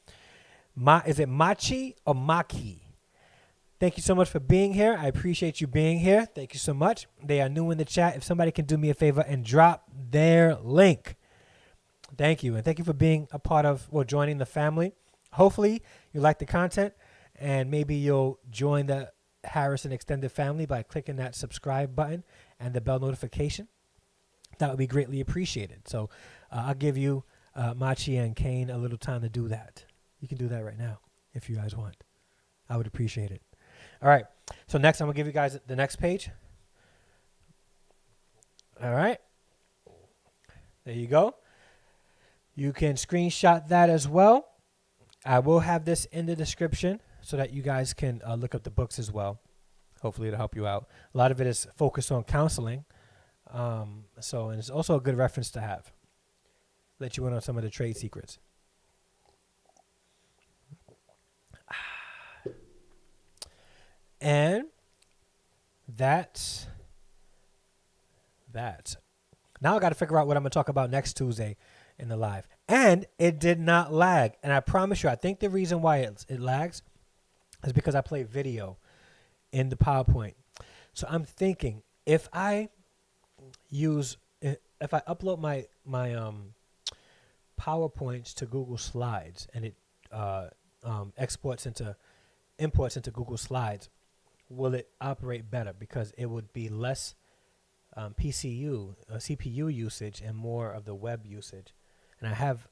Is it Machi or Maki? Thank you so much for being here. I appreciate you being here. Thank you so much. They are new in the chat. If somebody can do me a favor and drop their link. Thank you. And thank you for being a part of, joining the family. Hopefully you like the content and maybe you'll join the Harrison Extended family by clicking that subscribe button and the bell notification. That would be greatly appreciated. So I'll give you Machi and Kane a little time to do that. You can do that right now if you guys want. I would appreciate it. All right. So next, I'm going to give you guys the next page. All right. There you go. You can screenshot that as well. I will have this in the description so that you guys can look up the books as well. Hopefully it'll help you out. A lot of it is focused on counseling. And it's also a good reference to have. Let you in on some of the trade secrets. And that's that. Now I got to figure out what I'm going to talk about next Tuesday in the live. And it did not lag. And I promise you, I think the reason why it lags is because I play video in the PowerPoint. So I'm thinking if I upload my PowerPoints to Google Slides and it imports into Google Slides, will it operate better? Because it would be less CPU usage and more of the web usage. And I have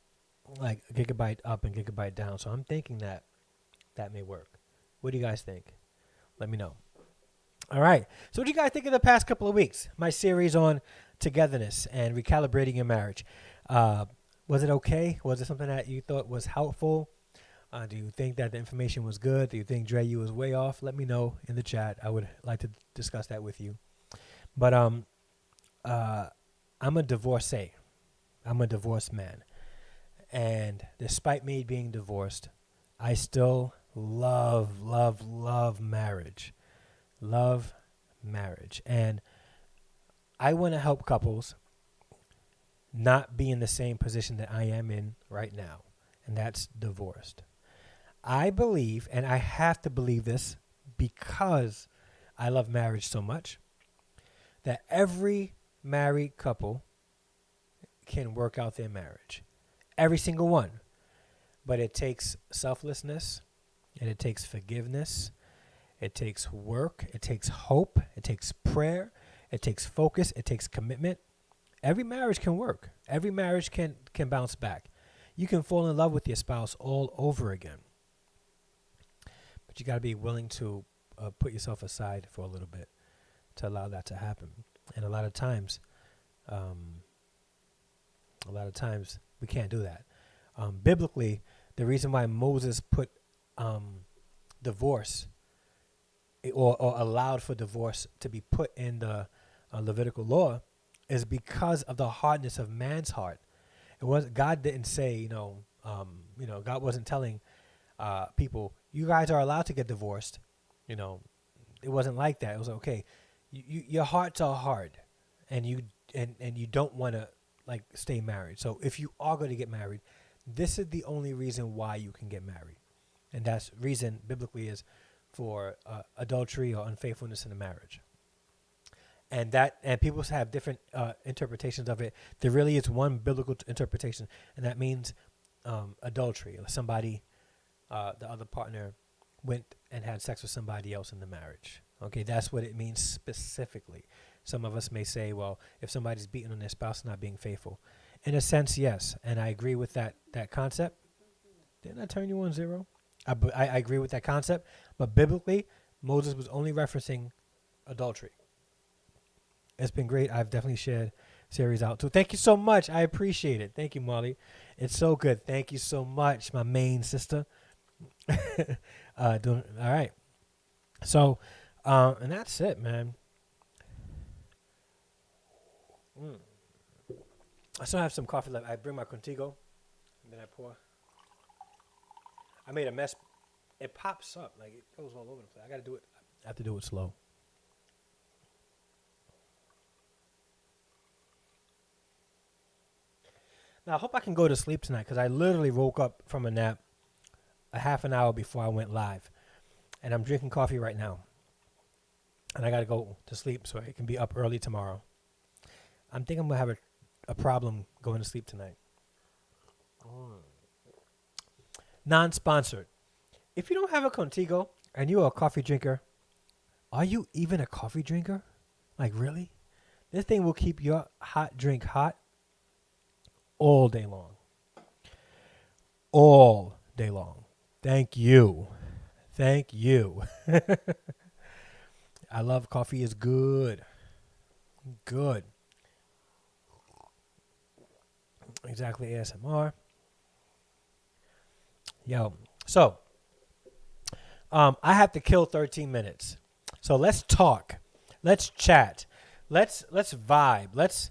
like a gigabyte up and gigabyte down. So I'm thinking that may work. What do you guys think? Let me know. All right. So what do you guys think of the past couple of weeks? My series on togetherness and recalibrating your marriage. Was it okay? Was it something that you thought was helpful? Do you think that the information was good? Do you think Dreyu was way off? Let me know in the chat. I would like to discuss that with you. But I'm a divorcee. I'm a divorced man. And despite me being divorced, I still love marriage. Love marriage. And I want to help couples not be in the same position that I am in right now. And that's divorced. I believe, and I have to believe this because I love marriage so much, that every married couple can work out their marriage. Every single one. But it takes selflessness, and it takes forgiveness, it takes work, it takes hope, it takes prayer, it takes focus, it takes commitment. Every marriage can work. Every marriage can bounce back. You can fall in love with your spouse all over again. but you got to be willing to put yourself aside for a little bit to allow that to happen. And a lot of times we can't do that. Biblically, the reason why Moses put divorce or allowed for divorce to be put in the Levitical law is because of the hardness of man's heart. It was God didn't say, God wasn't telling people, you guys are allowed to get divorced. It wasn't like that. It was okay. Your hearts are hard, and you don't want to stay married. So if you are going to get married, this is the only reason why you can get married, and that's reason biblically is for adultery or unfaithfulness in a marriage. And people have different interpretations of it. There really is one biblical interpretation, and that means adultery. Somebody, the other partner, went and had sex with somebody else in the marriage. Okay, that's what it means specifically. Some of us may say, well, if somebody's beating on their spouse, not being faithful. In a sense, yes, and I agree with that concept. Didn't I turn you on 0? I agree with that concept, but biblically, Moses was only referencing adultery. It's been great. I've definitely shared series out too. Thank you so much. I appreciate it. Thank you, Molly. It's so good. Thank you so much, my main sister. All right. So, and that's it, man. I still have some coffee left. I bring my Contigo, and then I pour. I made a mess. It pops up. It goes all over the place. I got to do it. I have to do it slow. Now, I hope I can go to sleep tonight because I literally woke up from a nap a half an hour before I went live. And I'm drinking coffee right now. And I got to go to sleep so I can be up early tomorrow. I'm thinking I'm going to have a problem going to sleep tonight. Non-sponsored. If you don't have a Contigo and you're a coffee drinker, are you even a coffee drinker? Really? This thing will keep your hot drink hot all day long. All day long. Thank you. Thank you. I love coffee is good. Good. Exactly, ASMR. Yo. So, I have to kill 13 minutes. So let's talk. Let's chat. Let's vibe. Let's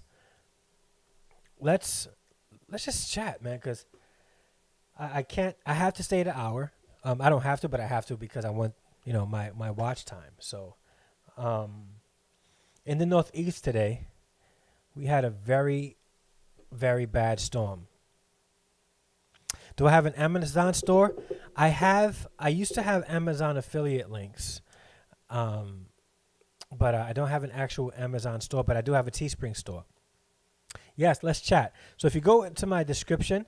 just chat, man, because I can't. I have to stay at an hour. I don't have to, but I have to because I want my watch time. So, in the Northeast today, we had a very, very bad storm. Do I have an Amazon store? I used to have Amazon affiliate links, but I don't have an actual Amazon store. But I do have a Teespring store. Yes, let's chat. So if you go into my description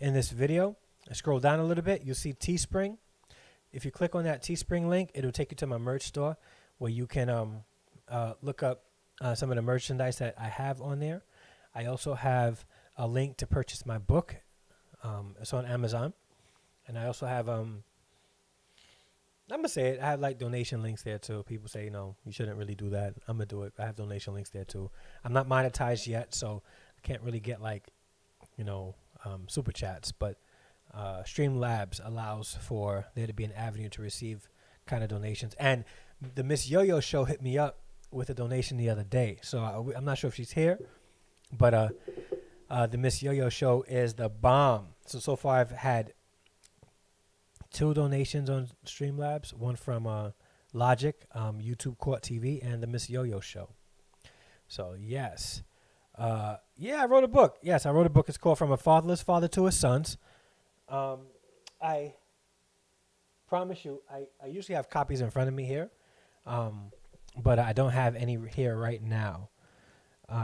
in this video, and scroll down a little bit, you'll see Teespring. If you click on that Teespring link, it'll take you to my merch store where you can look up some of the merchandise that I have on there. I also have a link to purchase my book. It's on Amazon. And I also have, I'm going to say it, I have donation links there too. People say, you shouldn't really do that. I'm going to do it. I have donation links there too. I'm not monetized yet, so I can't really get super chats, but Streamlabs allows for there to be an avenue to receive kind of donations. And the Miss Yo-Yo show hit me up with a donation the other day. So I'm not sure if she's here, but the Miss Yo-Yo show is the bomb. So far I've had 2 donations on Streamlabs, one from Logic, YouTube Court TV, and the Miss Yo-Yo show. So yes. I wrote a book. Yes, I wrote a book. It's called From a Fatherless Father to His Sons. I promise you, I usually have copies in front of me here, but I don't have any here right now.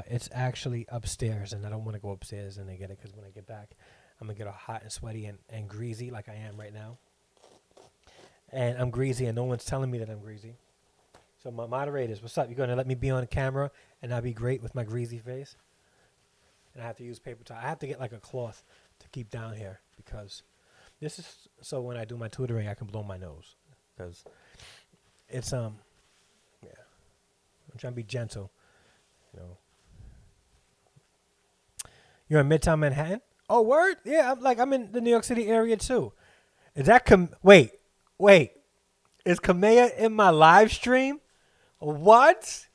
It's actually upstairs, and I don't want to go upstairs and get it because when I get back, I'm going to get all hot and sweaty and greasy like I am right now. And I'm greasy, and no one's telling me that I'm greasy. So my moderators, what's up? You're going to let me be on camera and I'll be great with my greasy face? And I have to use paper towel. I have to get a cloth to keep down here because this is so when I do my tutoring, I can blow my nose because it's yeah. I'm trying to be gentle, you know. You're in Midtown Manhattan? Oh, word? Yeah, I'm in the New York City area too. Is that wait? Is Kamea in my live stream? What?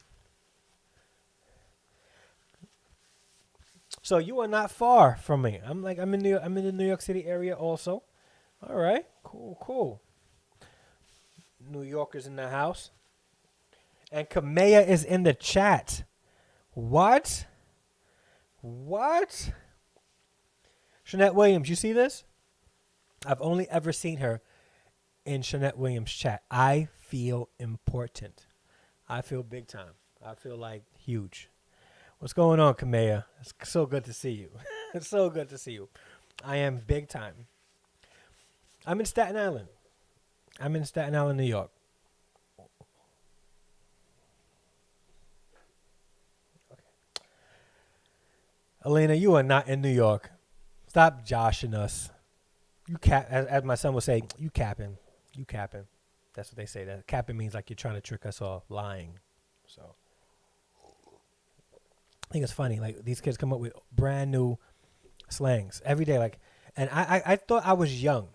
So you are not far from me. I'm in the New York City area also. All right, cool. New Yorkers in the house, and Kamea is in the chat. What? Shanette Williams, you see this? I've only ever seen her in Shanette Williams' chat. I feel important. I feel big time. I feel like huge. What's going on, Kamea? It's so good to see you. It's so good to see you. I am big time. I'm in Staten Island. New York. Okay. Elena, you are not in New York. Stop joshing us. You cap, as my son would say, you capping. That's what they say. That capping means like you're trying to trick us off, lying. So I think it's funny. Like these kids come up with brand new slangs every day. Like, and I thought I was young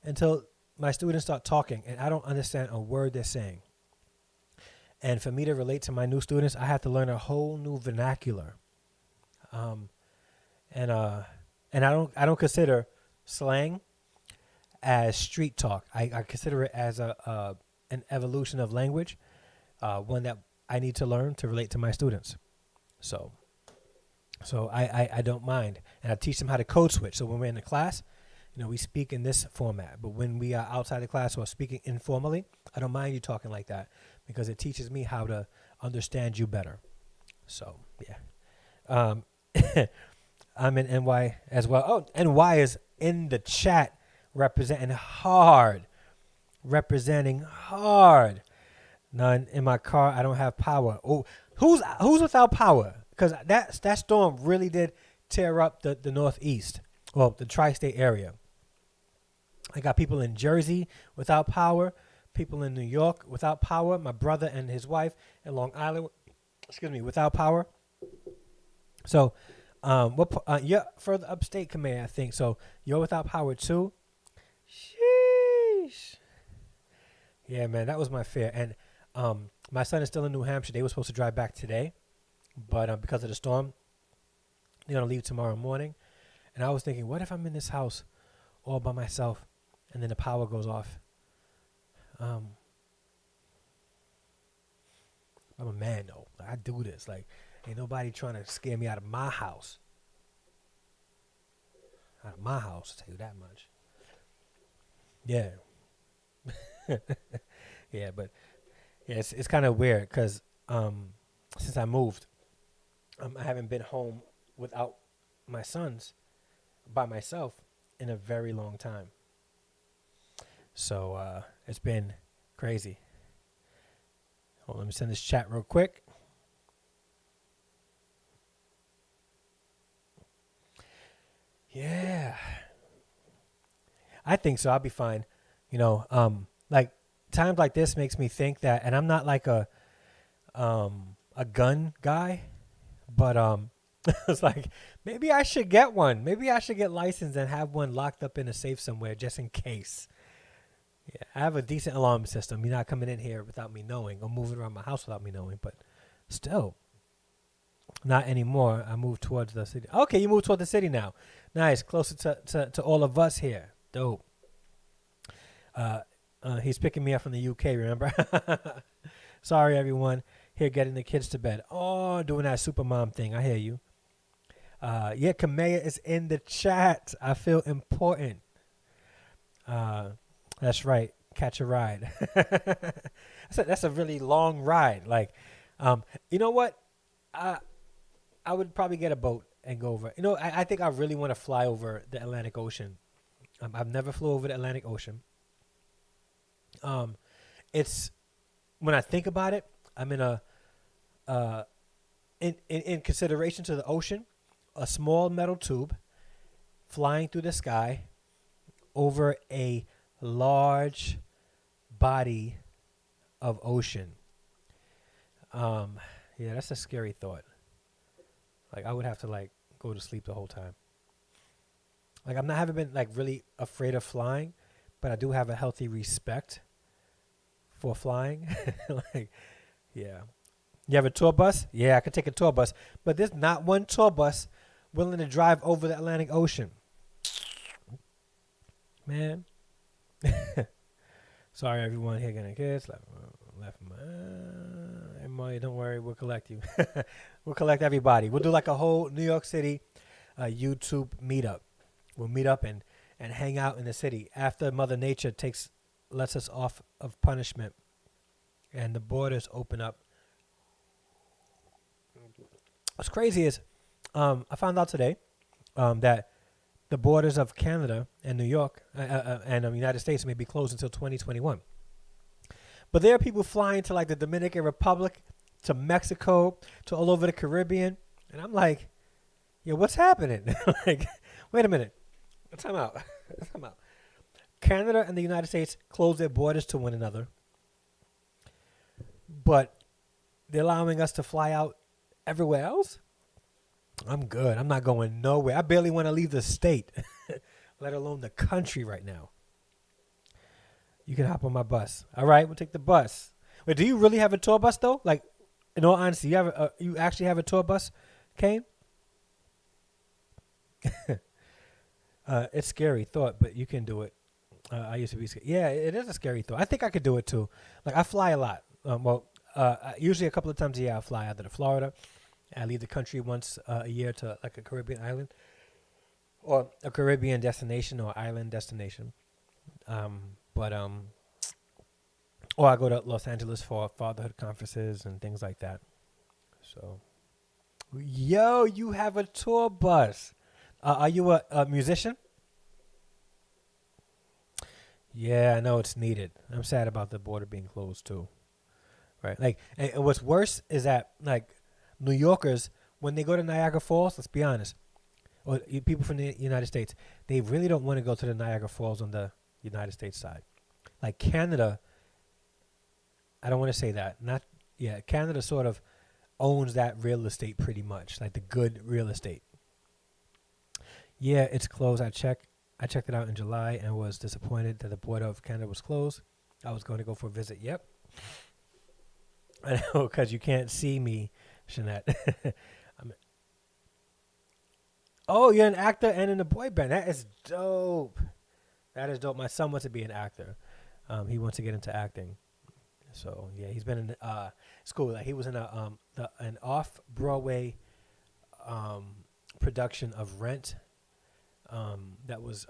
until my students start talking, and I don't understand a word they're saying. And for me to relate to my new students, I have to learn a whole new vernacular. And I don't consider slang as street talk. I consider it as an evolution of language, one that I need to learn to relate to my students. So I don't mind, and I teach them how to code switch. So when we're in the class, we speak in this format. But when we are outside the class or speaking informally, I don't mind you talking like that because it teaches me how to understand you better. So yeah. I'm in NY as well. Oh, NY is in the chat representing hard. None in my car. I don't have power. Oh, who's without power? Because that storm really did tear up the Northeast. Well, the tri-state area. I got people in Jersey without power. People in New York without power. My brother and his wife in Long Island, without power. So, you're further upstate, Kamea, I think. So you're without power too. Sheesh. Yeah, man, that was my fear. And my son is still in New Hampshire. They were supposed to drive back today, but because of the storm, they're gonna leave tomorrow morning. And I was thinking, what if I'm in this house all by myself, and then the power goes off? I'm a man though. I do this. Like, ain't nobody trying to scare me out of my house. I'll tell you that much. Yeah. Yeah, but yeah, it's kind of weird because since I moved, I haven't been home without my sons by myself in a very long time. So it's been crazy. Hold on, let me send this chat real quick. Yeah, I think so. I'll be fine. Like times like this makes me think that, and I'm not like a gun guy, but it's like maybe I should get one. Maybe I should get licensed and have one locked up in a safe somewhere just in case. Yeah, I have a decent alarm system. You're not coming in here without me knowing, or moving around my house without me knowing, but still. Not anymore. I moved towards the city. Okay, you moved toward the city now. Nice. Closer to all of us here. Dope. He's picking me up from the UK, remember? Sorry, everyone. Here getting the kids to bed. Oh, doing that super mom thing. I hear you. Yeah, Kamea is in the chat. I feel important. That's right. Catch a ride. That's a really long ride. Like, you know what? I would probably get a boat and go over. I think I really want to fly over the Atlantic Ocean. I've never flew over the Atlantic Ocean. It's when I think about it, I'm in in consideration to the ocean, a small metal tube flying through the sky over a large body of ocean. Yeah, that's a scary thought. Like, I would have to, like, go to sleep the whole time. Like, haven't been, like, really afraid of flying, but I do have a healthy respect for flying. Like, yeah. You have a tour bus? Yeah, I could take a tour bus. But there's not one tour bus willing to drive over the Atlantic Ocean. Man. Sorry, everyone here getting kids. Left my, don't worry, we'll collect you. We'll collect everybody. We'll do like a whole New York City YouTube meetup. We'll meet up and hang out in the city after Mother Nature lets us off of punishment and the borders open up. What's crazy is I found out today that the borders of Canada and New York and the United States may be closed until 2021. But there are people flying to like the Dominican Republic, to Mexico, to all over the Caribbean. And I'm like, yo, what's happening? Like, wait a minute. Time out. Time out. Canada and the United States close their borders to one another. But they're allowing us to fly out everywhere else? I'm good. I'm not going nowhere. I barely want to leave the state, let alone the country right now. You can hop on my bus. All right, we'll take the bus. Wait, do you really have a tour bus though? Like, in all honesty, you actually have a tour bus, Kane? It's scary thought, but you can do it. I used to be scared. Yeah, it is a scary thought. I think I could do it too. Like, I fly a lot. Usually a couple of times a year I fly out to Florida. I leave the country once a year to like a Caribbean island or a Caribbean destination or island destination. Or I go to Los Angeles for fatherhood conferences and things like that. So, yo, you have a tour bus. Are you a musician? Yeah, I know it's needed. I'm sad about the border being closed too. Right. Like, and what's worse is that like New Yorkers, when they go to Niagara Falls, let's be honest, or people from the United States, they really don't want to go to the Niagara Falls on the United States side. Like Canada, I don't want to say that. Canada sort of owns that real estate pretty much, like the good real estate. Yeah, it's closed. I checked it out in July and was disappointed that the border of Canada was closed. I was going to go for a visit. Yep. I know, because you can't see me, Shanette. Oh, you're an actor and in a boy band. That is dope. That is dope. My son wants to be an actor. He wants to get into acting. So, yeah, he's been in school. Like, he was in an off-Broadway production of Rent that was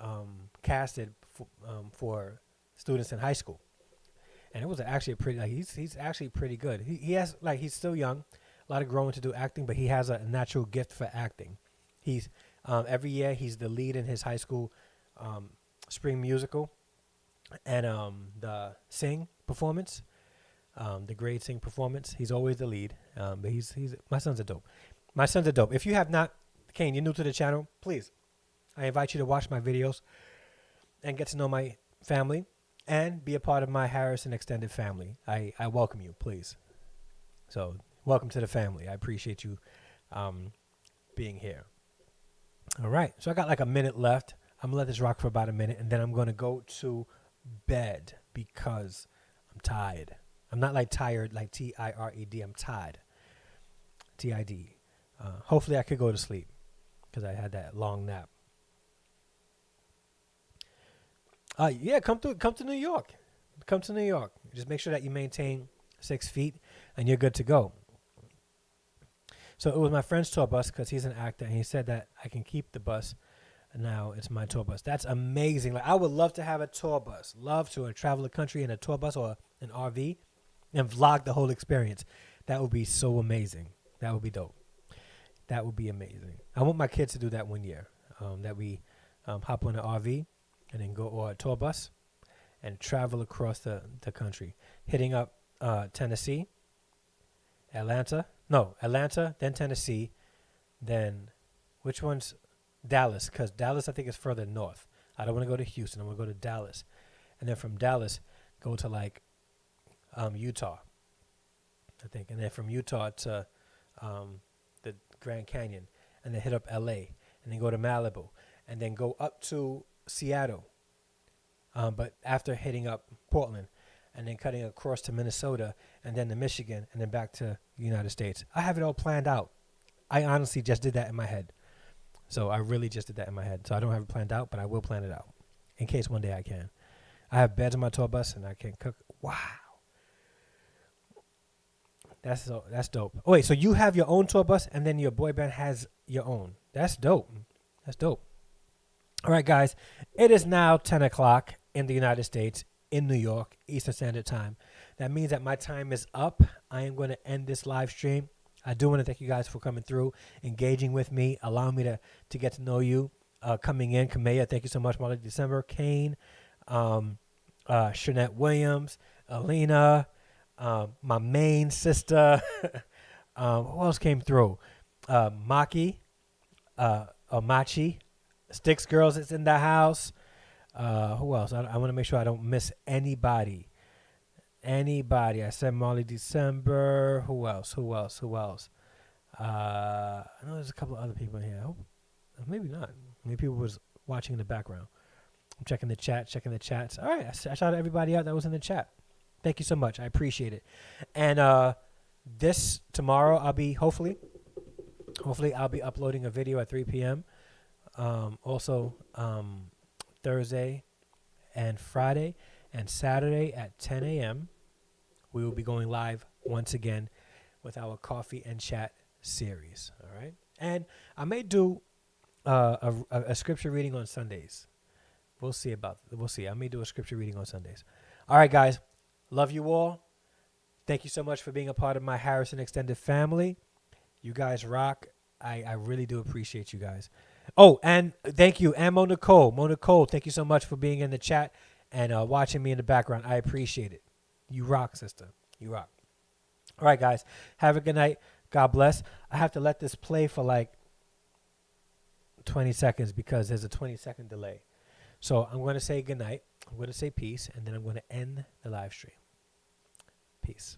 casted for students in high school. And it was actually pretty, like, he's actually pretty good. He has, like, he's still young, a lot of growing to do acting, but he has a natural gift for acting. He's, every year, he's the lead in his high school spring musical and the sing performance, the grade sing performance. He's always the lead, but my sons are dope. My sons are dope. If you have not, Kane, you're new to the channel, please, I invite you to watch my videos and get to know my family. And be a part of my Harrison extended family. I welcome you, please. So, welcome to the family. I appreciate you being here. All right. So, I got like a minute left. I'm going to let this rock for about a minute. And then I'm going to go to bed because I'm tired. I'm not like tired, like T-I-R-E-D. I'm tired. T-I-D. Hopefully, I could go to sleep because I had that long nap. Yeah, come to New York. Come to New York. Just make sure that you maintain 6 feet, and you're good to go. So it was my friend's tour bus because he's an actor, and he said that I can keep the bus. And now it's my tour bus. That's amazing. Like, I would love to have a tour bus. Love to travel the country in a tour bus or an RV and vlog the whole experience. That would be so amazing. That would be dope. That would be amazing. I want my kids to do that one year. That we hop on an RV. And then go or a tour bus and travel across the country, hitting up Tennessee, Atlanta, then Tennessee, then which one's Dallas? Because Dallas, I think, is further north. I don't want to go to Houston. I want to go to Dallas. And then from Dallas, go to like Utah, I think, and then from Utah to the Grand Canyon, and then hit up LA, and then go to Malibu, and then go up to Seattle, but after hitting up Portland, and then cutting across to Minnesota, and then to Michigan, and then back to the United States. I have it all planned out. I honestly just did that in my head. So I really just did that in my head. So I don't have it planned out, but I will plan it out in case one day I can. I have beds on my tour bus, and I can cook. Wow. That's dope. Oh, wait, so you have your own tour bus, and then your boy band has your own. That's dope. That's dope. All right, guys. It is now 10 o'clock in the United States, in New York, Eastern Standard Time. That means that my time is up. I am going to end this live stream. I do want to thank you guys for coming through, engaging with me, allowing me to get to know you, coming in. Kamea, thank you so much. Molly December, Kane, Shanette Williams, Alina, my main sister. Who else came through? Maki, Machi, Sticks Girls is in the house. Who else? I want to make sure I don't miss anybody. I said Molly December. Who else? I know there's a couple of other people in here. Maybe not. Maybe people was watching in the background. I'm checking the chats. All right. I shouted everybody out that was in the chat. Thank you so much. I appreciate it. And this tomorrow I'll be hopefully I'll be uploading a video at 3 p.m. Also Thursday and Friday and Saturday at 10 a.m. we will be going live once again with our coffee and chat series. All right. And I may do a scripture reading on Sundays. We'll see. I may do a scripture reading on Sundays. All right, guys. Love you all. Thank you so much for being a part of my Harrison extended family. You guys rock. I really do appreciate you guys. Oh, and thank you. And Mo Nicole, thank you so much for being in the chat and watching me in the background. I appreciate it. You rock, sister. You rock. All right, guys. Have a good night. God bless. I have to let this play for like 20 seconds because there's a 20-second delay. So I'm going to say good night. I'm going to say peace, and then I'm going to end the live stream. Peace.